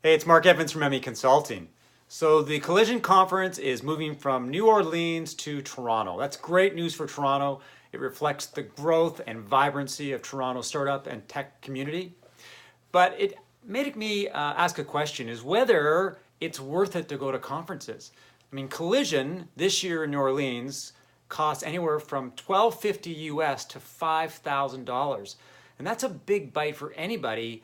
Hey, it's Mark Evans from ME Consulting. So the Collision Conference is moving from New Orleans to Toronto. That's great news for Toronto. It reflects the growth and vibrancy of Toronto's startup and tech community. But it made me ask a question, is whether it's worth it to go to conferences. I mean, Collision this year in New Orleans costs anywhere from $12.50 US to $5,000. And that's a big bite for anybody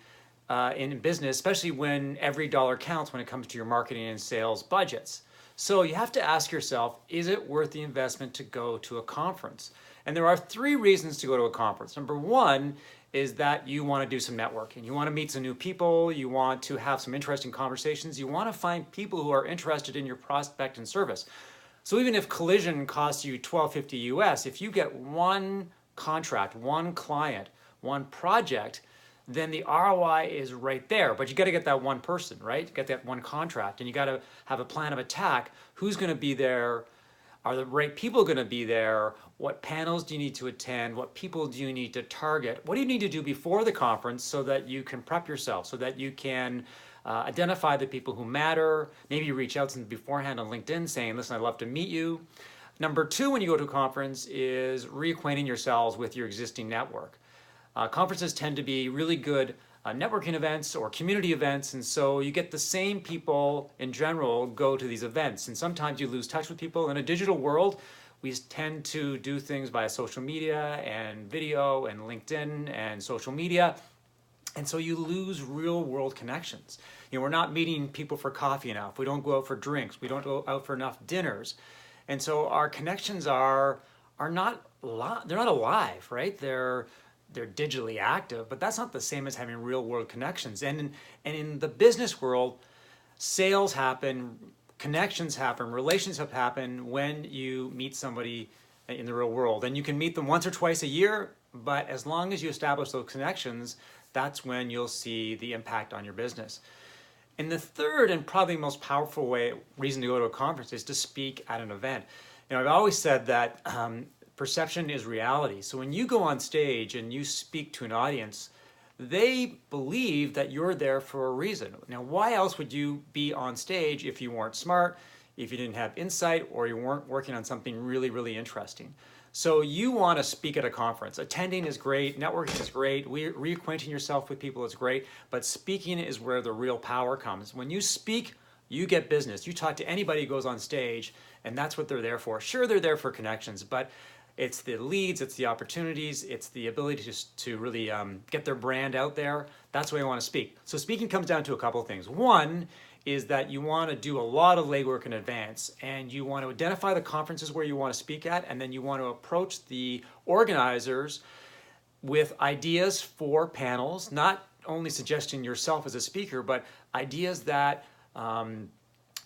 in business, especially when every dollar counts when it comes to your marketing and sales budgets. So you have to ask yourself, is it worth the investment to go to a conference? And there are three reasons to go to a conference. Number one is that you want to do some networking. You want to meet some new people. You want to have some interesting conversations. You want to find people who are interested in your prospect and service. So even if Collision costs you $12.50 US, if you get one contract, one client, one project, then the ROI is right there. But you got to get that one person, right? You get that one contract, and you got to have a plan of attack. Who's going to be there? Are the right people going to be there? What panels do you need to attend? What people do you need to target? What do you need to do before the conference so that you can prep yourself, so that you can identify the people who matter? Maybe you reach out to them beforehand on LinkedIn saying, listen, I'd love to meet you. Number two, when you go to a conference, is reacquainting yourselves with your existing network. Conferences tend to be really good networking events or community events, and so you get the same people in general go to these events, and sometimes you lose touch with people. In a digital world, we tend to do things via social media and video and LinkedIn and social media, and so you lose real world connections. You know, we're not meeting people for coffee enough. We don't go out for drinks. We don't go out for enough dinners, and so our connections are not they're not alive, right? They're digitally active, but that's not the same as having real world connections. And in the business world, sales happen, connections happen, relationships happen when you meet somebody in the real world. And you can meet them once or twice a year, but as long as you establish those connections, that's when you'll see the impact on your business. And the third and probably most powerful reason to go to a conference is to speak at an event. You know, I've always said that perception is reality. So when you go on stage and you speak to an audience, they believe that you're there for a reason. Now, why else would you be on stage if you weren't smart, if you didn't have insight, or you weren't working on something really, really interesting? So you want to speak at a conference. Attending is great, networking is great, reacquainting yourself with people is great, but speaking is where the real power comes. When you speak, you get business. You talk to anybody who goes on stage, and that's what they're there for. Sure, they're there for connections, but it's the leads, it's the opportunities, it's the ability to really get their brand out there. That's why I want to speak. So speaking comes down to a couple of things. One is that you want to do a lot of legwork in advance, and you want to identify the conferences where you want to speak at, and then you want to approach the organizers with ideas for panels, not only suggesting yourself as a speaker, but ideas that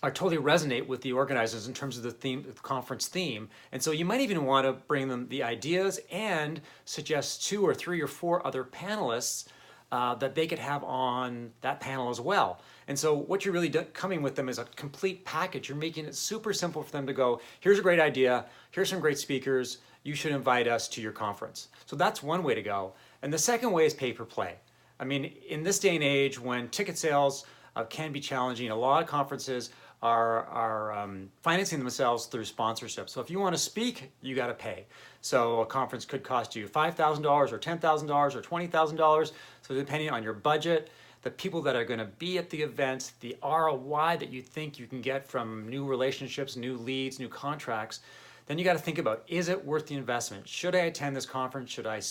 are totally resonate with the organizers in terms of the theme, the conference theme. And so you might even want to bring them the ideas and suggest 2 or 3 or 4 other panelists that they could have on that panel as well. And so what you're really coming with them is a complete package. You're making it super simple for them to go, here's a great idea, here's some great speakers, you should invite us to your conference. So that's one way to go. And the second way is pay per play. I mean, in this day and age when ticket sales can be challenging, a lot of conferences are financing themselves through sponsorship. So if you want to speak, you got to pay. So a conference could cost you $5,000 or $10,000 or $20,000. So depending on your budget, the people that are going to be at the event, the ROI that you think you can get from new relationships, new leads, new contracts, then you got to think about, is it worth the investment? Should I attend this conference? Should I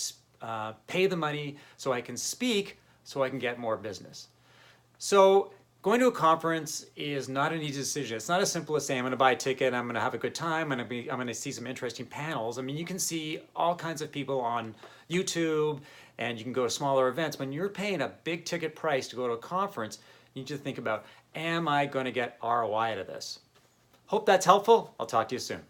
pay the money so I can speak, so I can get more business? So going to a conference is not an easy decision. It's not as simple as saying, I'm going to buy a ticket, I'm going to have a good time, I'm going to see some interesting panels. I mean, you can see all kinds of people on YouTube, and you can go to smaller events. When you're paying a big ticket price to go to a conference, you need to think about, am I going to get ROI out of this? Hope that's helpful. I'll talk to you soon.